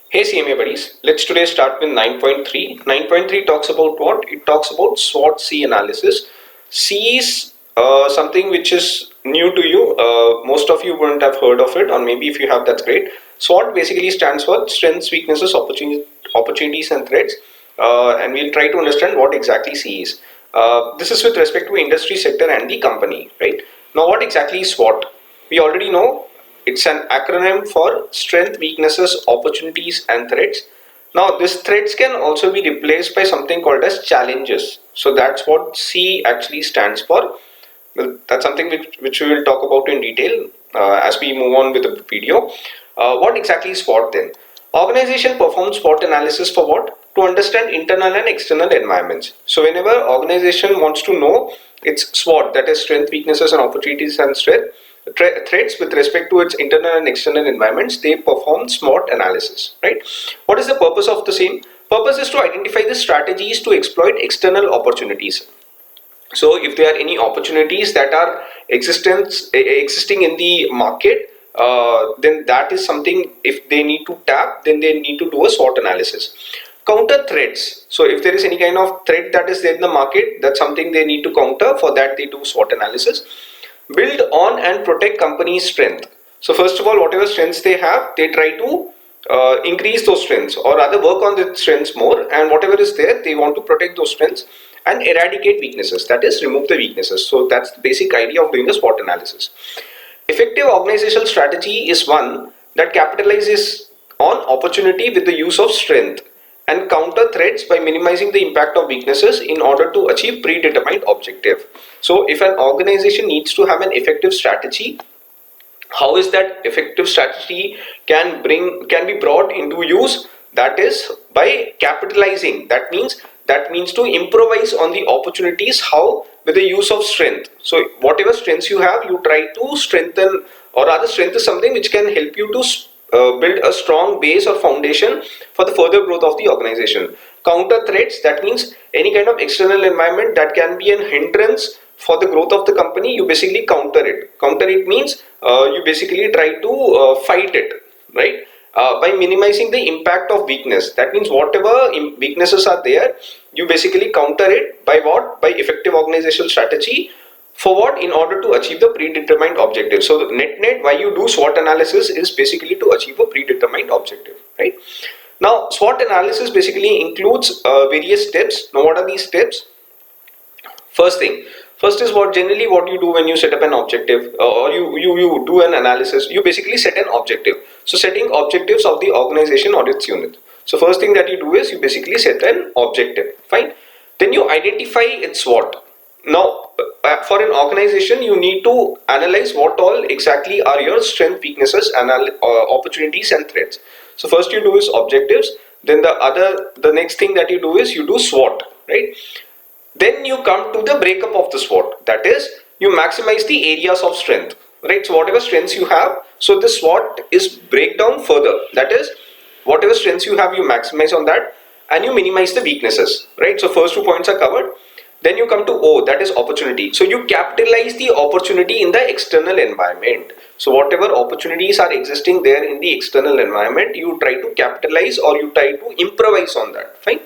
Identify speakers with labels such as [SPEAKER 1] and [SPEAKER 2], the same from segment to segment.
[SPEAKER 1] Hey CMA buddies, let's today start with 9.3. 9.3 talks about what? It talks about SWOT C analysis. C is something which is new to you. Most of you wouldn't have heard of it, or maybe if you have, that's great. SWOT basically stands for strengths, weaknesses, opportunities, and threats. And we'll try to understand what exactly C is. This is with respect to industry sector and the company, right? Now, what exactly is SWOT? We already know it's an acronym for strength, weaknesses, opportunities, and threats. Now, these threats can also be replaced by something called as challenges. So that's what C actually stands for. Well, that's something which we will talk about in detail as we move on with the video. What exactly is SWOT then? Organization performs SWOT analysis for what? To understand internal and external environments. So whenever organization wants to know its SWOT, that is strength, weaknesses, and opportunities and threats with respect to its internal and external environments, they perform SWOT analysis, right? What is the purpose of the same? Purpose is to identify the strategies to exploit external opportunities. So if there are any opportunities that are existing in the market, then that is something, if they need to tap, then they need to do a SWOT analysis. Counter threats. So if there is any kind of threat that is there in the market, that's something they need to counter. For that, they do SWOT analysis. Build on and protect company's strength. So first of all, whatever strengths they have, they try to increase those strengths, or rather work on the strengths more, and whatever is there, they want to protect those strengths and eradicate weaknesses, that is remove the weaknesses. So that's the basic idea of doing the SWOT analysis. Effective organizational strategy is one that capitalizes on opportunity with the use of strength and counter threats by minimizing the impact of weaknesses in order to achieve predetermined objective. So if an organization needs to have an effective strategy, how is that effective strategy can be brought into use? That is by capitalizing. That means to improvise on the opportunities. How? With the use of strength. So whatever strengths you have, you try to strengthen, or rather strength is something which can help you to build a strong base or foundation for the further growth of the organization. Counter threats, that means any kind of external environment that can be an hindrance for the growth of the company, you basically counter it. Counter it means you basically try to fight it, right? By minimizing the impact of weakness. That means whatever weaknesses are there, you basically counter it by what? By effective organizational strategy. For what? In order to achieve the predetermined objective. So net why you do SWOT analysis is basically to achieve a predetermined objective, right? Now SWOT analysis basically includes various steps. Now what are these steps? First is what you do when you set up an objective, or you do an analysis. You basically set an objective. So setting objectives of the organization or its unit. So first thing that you do is you basically set an objective. Fine. Then you identify its SWOT. Now for an organization, you need to analyze what all exactly are your strengths, weaknesses, and opportunities and threats. So first you do is objectives. Then the next thing that you do is you do SWOT, right? Then you come to the breakup of the SWOT. That is, you maximize the areas of strength, right? So whatever strengths you have, so the SWOT is break down further. That is, whatever strengths you have, you maximize on that, and you minimize the weaknesses, right? So first 2 points are covered. Then you come to O, that is opportunity. So you capitalize the opportunity in the external environment. So whatever opportunities are existing there in the external environment, you try to capitalize, or you try to improvise on that, fine?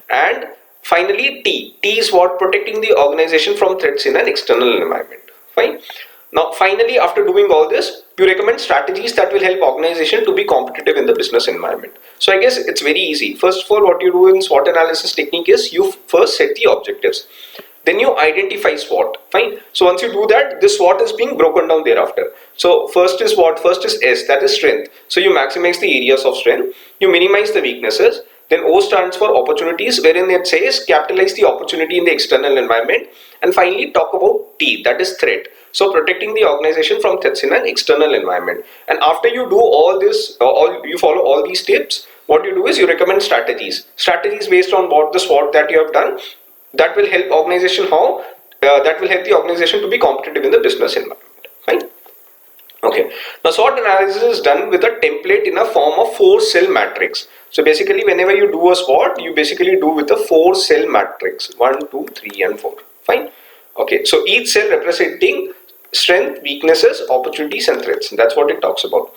[SPEAKER 1] And finally, T is what? Protecting the organization from threats in an external environment. Fine. Now, finally, after doing all this, you recommend strategies that will help organization to be competitive in the business environment. So I guess it's very easy. First of all, what you do in SWOT analysis technique is you first set the objectives. Then you identify SWOT. Fine. So once you do that, this SWOT is being broken down thereafter. So first is what? First is S, that is strength. So you maximize the areas of strength. You minimize the weaknesses. Then O stands for opportunities, wherein it says capitalize the opportunity in the external environment. And finally talk about T, that is threat. So protecting the organization from threats in an external environment. And after you do all this, you follow all these steps, what you do is you recommend strategies. Strategies based on what the SWOT that you have done, that will help organization how? That will help the organization to be competitive in the business environment. Fine. Okay. Now SWOT analysis is done with a template in a form of 4-cell matrix. So basically whenever you do a SWOT, you basically do with a 4-cell matrix. 1, 2, 3 and 4. Fine. Okay. So each cell representing strength, weaknesses, opportunities and threats. That's what it talks about.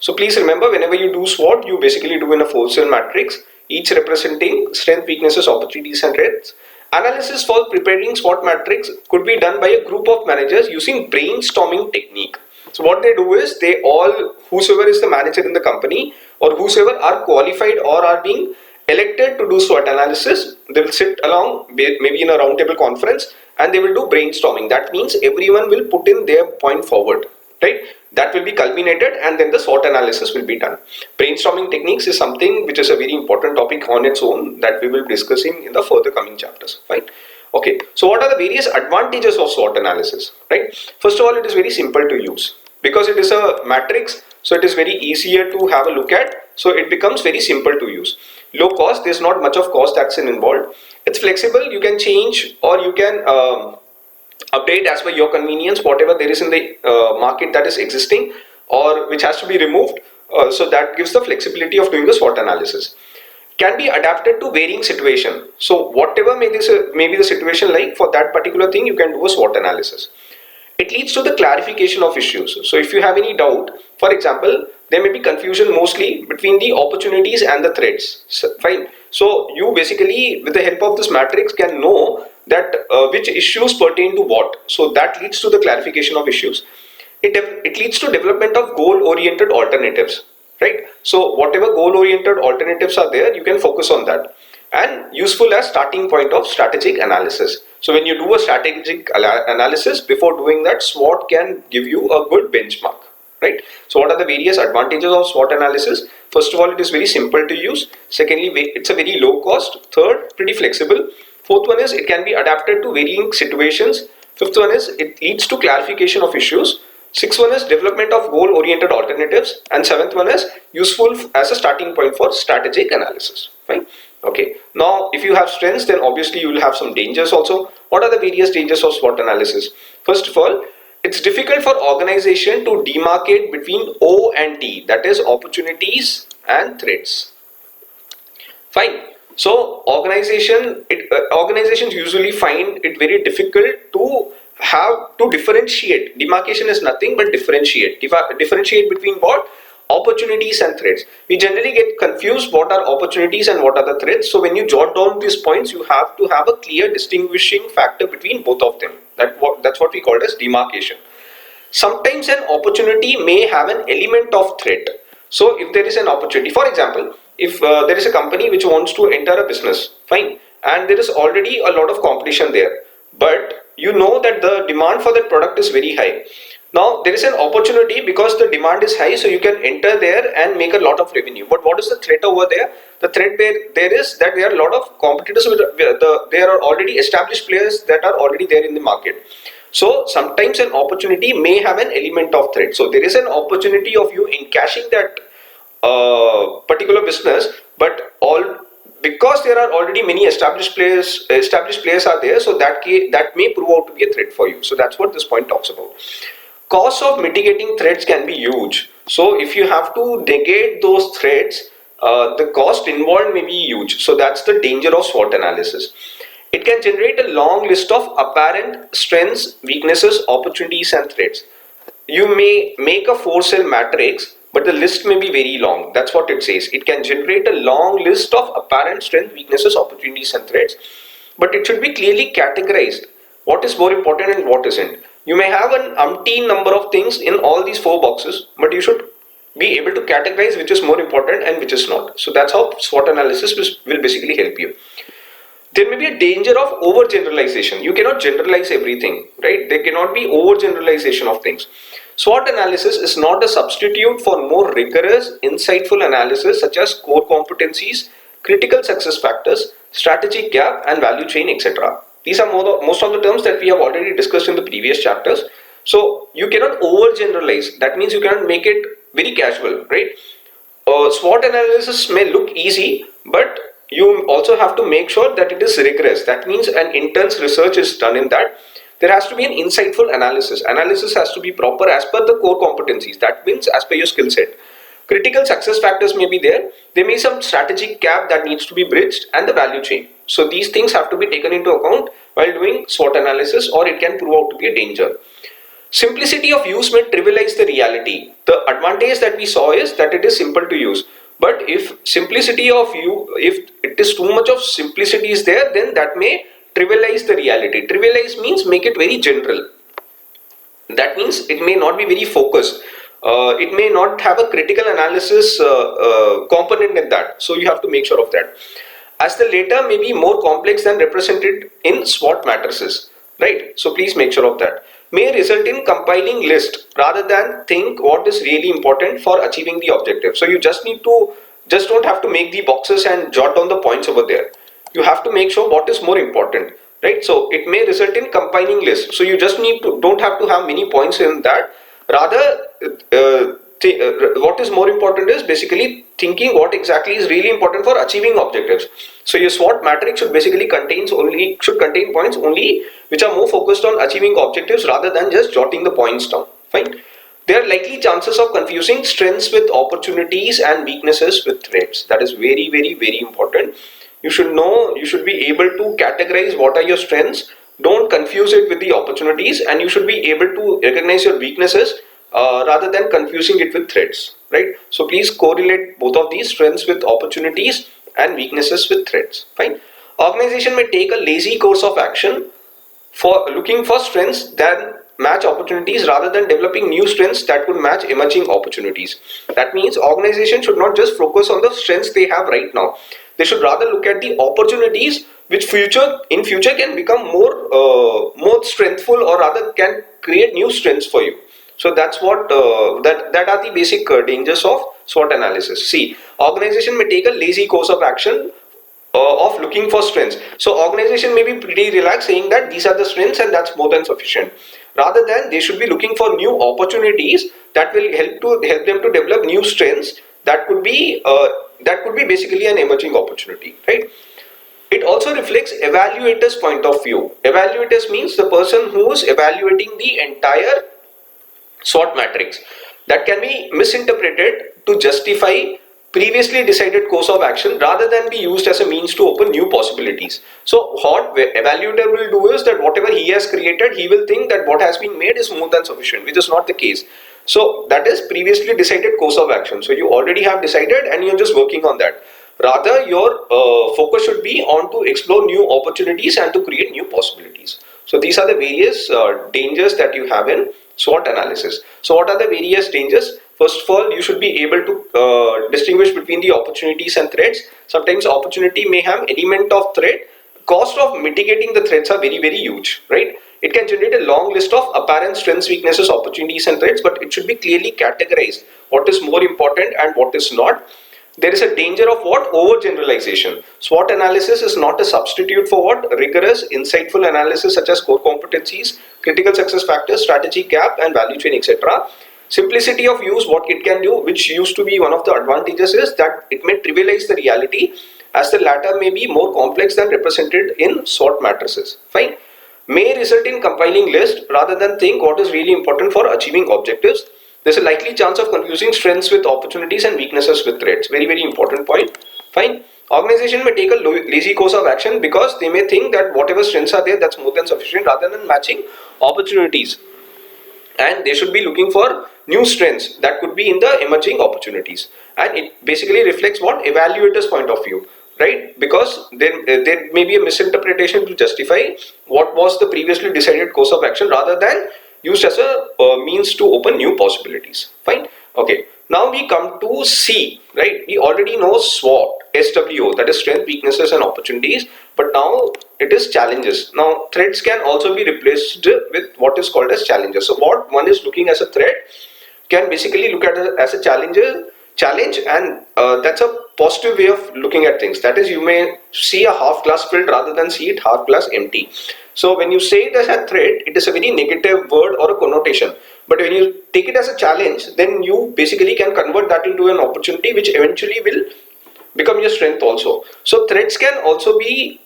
[SPEAKER 1] So please remember, whenever you do SWOT, you basically do in a 4-cell matrix, each representing strength, weaknesses, opportunities and threats. Analysis for preparing SWOT matrix could be done by a group of managers using brainstorming technique. So what they do is, they all, whosoever is the manager in the company or whosoever are qualified or are being elected to do SWOT analysis, they will sit along maybe in a roundtable conference and they will do brainstorming. That means everyone will put in their point forward, right? That will be culminated and then the SWOT analysis will be done. Brainstorming techniques is something which is a very important topic on its own that we will be discussing in the further coming chapters, right? Okay, so what are the various advantages of SWOT analysis, right? First of all, it is very simple to use because it is a matrix, so it is very easier to have a look at, so it becomes very simple to use. Low cost, there's not much of cost action involved. It's flexible, you can change or you can update as per your convenience whatever there is in the market that is existing or which has to be removed. So that gives the flexibility of doing the SWOT analysis. Can be adapted to varying situation. So whatever may be the situation like, for that particular thing you can do a SWOT analysis. It leads to the clarification of issues. So if you have any doubt, for example, there may be confusion mostly between the opportunities and the threats. So, fine. So you basically, with the help of this matrix, can know that which issues pertain to what. So that leads to the clarification of issues. It leads to development of goal-oriented alternatives, right? So whatever goal-oriented alternatives are there, you can focus on that. And useful as starting point of strategic analysis. So when you do a strategic analysis, before doing that, SWOT can give you a good benchmark, right? So what are the various advantages of SWOT analysis? First of all, it is very simple to use. Secondly, it's a very low cost. Third, pretty flexible. Fourth one is, it can be adapted to varying situations. Fifth one is, it leads to clarification of issues. Sixth one is development of goal-oriented alternatives. And seventh one is useful as a starting point for strategic analysis, right? Okay, now if you have strengths, then obviously you will have some dangers also. What are the various dangers of SWOT analysis? First of all, it's difficult for organization to demarcate between O and T, that is opportunities and threats. Fine. So organizations usually find it very difficult to have to differentiate. Demarcation is nothing but differentiate. Differentiate between what? Opportunities and threats. We generally get confused what are opportunities and what are the threats. So when you jot down these points, you have to have a clear distinguishing factor between both of them. That's what we call as demarcation. Sometimes an opportunity may have an element of threat. So if there is an opportunity, for example, if there is a company which wants to enter a business, fine, and there is already a lot of competition there, but you know that the demand for that product is very high. Now there is an opportunity because the demand is high, so you can enter there and make a lot of revenue. But what is the threat over there? The threat there is that there are a lot of competitors there are already established players that are already there in the market. So sometimes an opportunity may have an element of threat. So there is an opportunity of you encashing that particular business, but because there are already many established players are there, so that may prove out to be a threat for you. So that's what this point talks about. Cost of mitigating threats can be huge. So if you have to negate those threats, the cost involved may be huge. So that's the danger of SWOT analysis. It can generate a long list of apparent strengths, weaknesses, opportunities and threats. You may make a 4-cell matrix, but the list may be very long. That's what it says. It can generate a long list of apparent strengths, weaknesses, opportunities and threats, but it should be clearly categorized. What is more important and what isn't. You may have an umpteen number of things in all these 4 boxes, but you should be able to categorize which is more important and which is not. So that's how SWOT analysis will basically help you. There may be a danger of overgeneralization. You cannot generalize everything, right? There cannot be overgeneralization of things. SWOT analysis is not a substitute for more rigorous, insightful analysis such as core competencies, critical success factors, strategic gap and value chain, etc. These are most of the terms that we have already discussed in the previous chapters. So you cannot overgeneralize. That means you cannot make it very casual, right? SWOT analysis may look easy, but you also have to make sure that it is rigorous. That means an intense research is done in that. There has to be an insightful analysis. Analysis has to be proper as per the core competencies. That means as per your skill set. Critical success factors may be there. There may be some strategic gap that needs to be bridged and the value chain. So these things have to be taken into account while doing SWOT analysis, or it can prove out to be a danger. Simplicity of use may trivialize the reality. The advantage that we saw is that it is simple to use. But if it is too much of simplicity is there, then that may trivialize the reality. Trivialize means make it very general. That means it may not be very focused. It may not have a critical analysis component in that. So you have to make sure of that. As the latter may be more complex than represented in SWOT matrices, right? So please make sure of that. May result in compiling list rather than think what is really important for achieving the objective. So you just don't have to make the boxes and jot down the points over there. You have to make sure what is more important, right? So it may result in combining list. So you just don't have to have many points in that. Rather, what is more important is basically thinking what exactly is really important for achieving objectives. So your SWOT matrix should basically contain points only which are more focused on achieving objectives rather than just jotting the points down. Fine. There are likely chances of confusing strengths with opportunities and weaknesses with threats. That is very, very, very important. You should be able to categorize what are your strengths. Don't confuse it with the opportunities, and you should be able to recognize your weaknesses rather than confusing it with threats, right? So please correlate both of these, strengths with opportunities and weaknesses with threats. Fine. Organization may take a lazy course of action for looking for strengths that match opportunities rather than developing new strengths that could match emerging opportunities. That means organization should not just focus on the strengths they have right now. They should rather look at the opportunities which in future can become more strengthful, or rather can create new strengths for you. So that's what that are the basic dangers of SWOT analysis. See, organization may take a lazy course of action of looking for strengths. So organization may be pretty relaxed saying that these are the strengths and that's more than sufficient. Rather than they should be looking for new opportunities that will help them to develop new strengths that could be basically an emerging opportunity, right? It also reflects evaluator's point of view. Evaluators means the person who is evaluating the entire SWOT matrix. That can be misinterpreted to justify previously decided course of action rather than be used as a means to open new possibilities. So what evaluator will do is that whatever he has created, he will think that what has been made is more than sufficient, which is not the case. So that is previously decided course of action. So you already have decided and you're just working on that. Rather, your focus should be on to explore new opportunities and to create new possibilities. So these are the various dangers that you have in SWOT analysis. So what are the various dangers? First of all, you should be able to distinguish between the opportunities and threats. Sometimes opportunity may have element of threat. Cost of mitigating the threats are very, very huge, right? It can generate a long list of apparent strengths, weaknesses, opportunities and threats, but it should be clearly categorized what is more important and what is not. There is a danger of what? Overgeneralization. SWOT analysis is not a substitute for what? Rigorous, insightful analysis such as core competencies, critical success factors, strategy gap and value chain, etc. Simplicity of use, what it can do, which used to be one of the advantages, is that it may trivialize the reality, as the latter may be more complex than represented in SWOT matrices. Fine. May result in compiling list rather than think what is really important for achieving objectives. There's a likely chance of confusing strengths with opportunities and weaknesses with threats. Very, very important point. Fine. Organization may take a lazy course of action because they may think that whatever strengths are there, that's more than sufficient rather than matching opportunities. And they should be looking for new strengths that could be in the emerging opportunities. And it basically reflects what? Evaluator's point of view, right? Because there may be a misinterpretation to justify what was the previously decided course of action rather than used as a means to open new possibilities. Fine. Okay. Now we come to C, right? We already know SWOT, SWO, that is strength, weaknesses and opportunities. But now it is challenges. Now threats can also be replaced with what is called as challenges. So what one is looking as a threat can basically look at it as a challenge, and that's a positive way of looking at things. That is, you may see a half glass filled rather than see it half glass empty. So when you say it as a threat, it is a very negative word or a connotation. But when you take it as a challenge, then you basically can convert that into an opportunity, which eventually will become your strength also. So threats can also be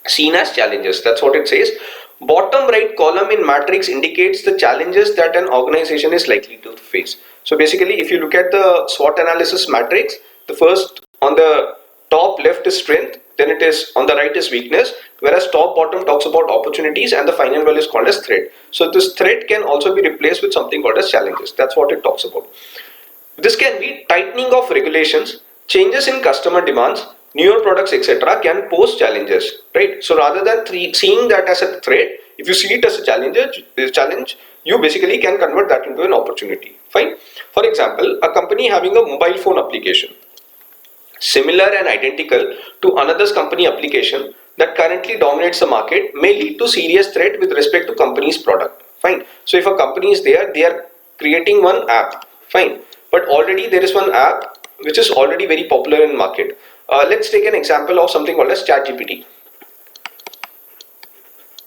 [SPEAKER 1] seen as challenges. That's what it says. Bottom right column in matrix indicates the challenges that an organization is likely to face. So basically, if you look at the SWOT analysis matrix, the first on the top left is strength, then it is on the right is weakness, whereas top bottom talks about opportunities, and the final value is called as threat. So this threat can also be replaced with something called as challenges. That's what it talks about. This can be tightening of regulations, changes in customer demands, newer products, etc. can pose challenges, right? So rather than seeing that as a threat, if you see it as a challenge, you basically can convert that into an opportunity. Fine. For example, a company having a mobile phone application similar and identical to another's company application that currently dominates the market may lead to serious threat with respect to company's product. Fine. So if a company is there, they are creating one app. Fine. But already there is one app which is already very popular in market. Let's take an example of something called as ChatGPT.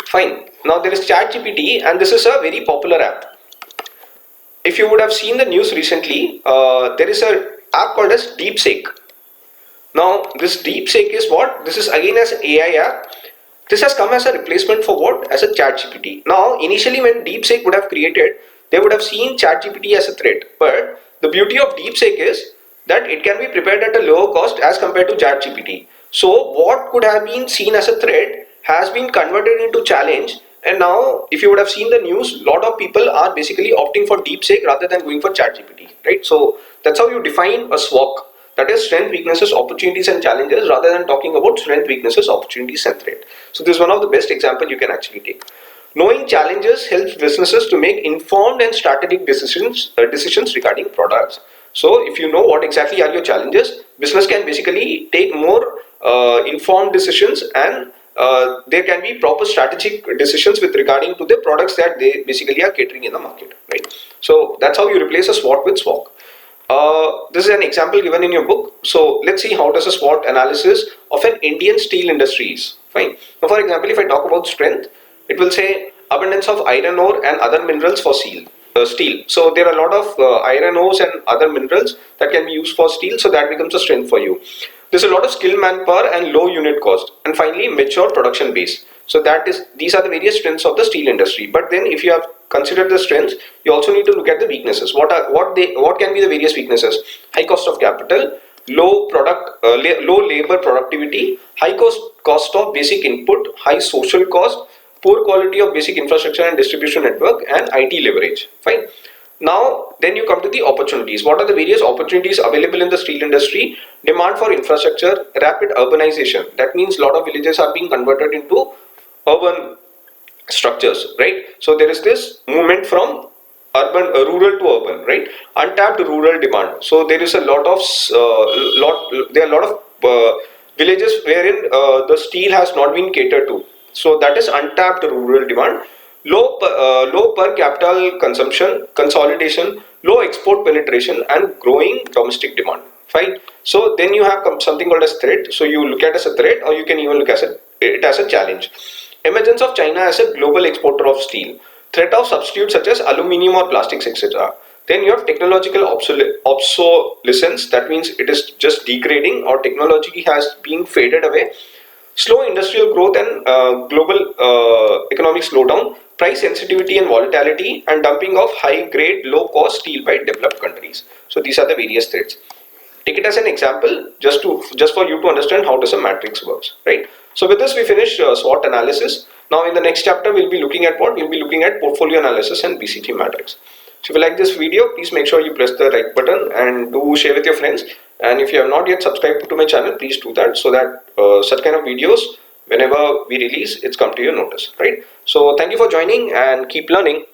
[SPEAKER 1] Fine. Now there is ChatGPT, and this is a very popular app. If you would have seen the news recently, there is a app called as DeepSeek. Now this DeepSeek is what? This is again as an AI app. This has come as a replacement for what? As a ChatGPT. Now initially when DeepSeek would have created, they would have seen ChatGPT as a threat. But the beauty of DeepSeek is that it can be prepared at a lower cost as compared to ChatGPT. So what could have been seen as a threat has been converted into challenge, and now if you would have seen the news, a lot of people are basically opting for DeepSeek rather than going for ChatGPT, right? So that's how you define a SWOC, that is strength, weaknesses, opportunities and challenges, rather than talking about strength, weaknesses, opportunities and threat. So this is one of the best examples you can actually take. Knowing challenges helps businesses to make informed and strategic decisions regarding products. So if you know what exactly are your challenges, business can basically take more informed decisions, and there can be proper strategic decisions with regarding to the products that they basically are catering in the market, right? So that's how you replace a SWOT with SWOC. This is an example given in your book. So let's see how does a SWOT analysis of an Indian steel industry is. Fine. Now for example, if I talk about strength, it will say abundance of iron ore and other minerals for steel. So there are a lot of iron ores and other minerals that can be used for steel, so that becomes a strength for you. There's a lot of skilled manpower and low unit cost, and finally mature production base. So these are the various strengths of the steel industry. But then if you have considered the strengths, you also need to look at the weaknesses. What can be the various weaknesses? High cost of capital, low labor productivity, high cost of basic input, high social cost, poor quality of basic infrastructure and distribution network, and IT leverage. Fine. Now then you come to the opportunities. What are the various opportunities available in the steel industry? Demand for infrastructure, rapid urbanization. That means a lot of villages are being converted into urban structures, right? So there is this movement from rural to urban, right? Untapped rural demand. So there is a lot of villages wherein the steel has not been catered to. So that is untapped rural demand. Low per capita consumption, consolidation, low export penetration, and growing domestic demand. Fine. So then you have something called as threat. So you look at it as a threat, or you can even look at it as a challenge. Emergence of China as a global exporter of steel. Threat of substitutes such as aluminium or plastics, etc. Then you have technological obsolescence. That means it is just degrading, or technology has been faded away. Slow industrial growth and global economic slowdown, price sensitivity and volatility, and dumping of high-grade, low-cost steel by developed countries. So these are the various threats. Take it as an example, just for you to understand how does a matrix works, right? So with this we finish SWOT analysis. Now in the next chapter we'll be looking at what? We'll be looking at portfolio analysis and BCG matrix. So if you like this video, please make sure you press the like button and do share with your friends. And if you have not yet subscribed to my channel, please do that, so that such kind of videos, whenever we release, it's come to your notice, right? So thank you for joining and keep learning.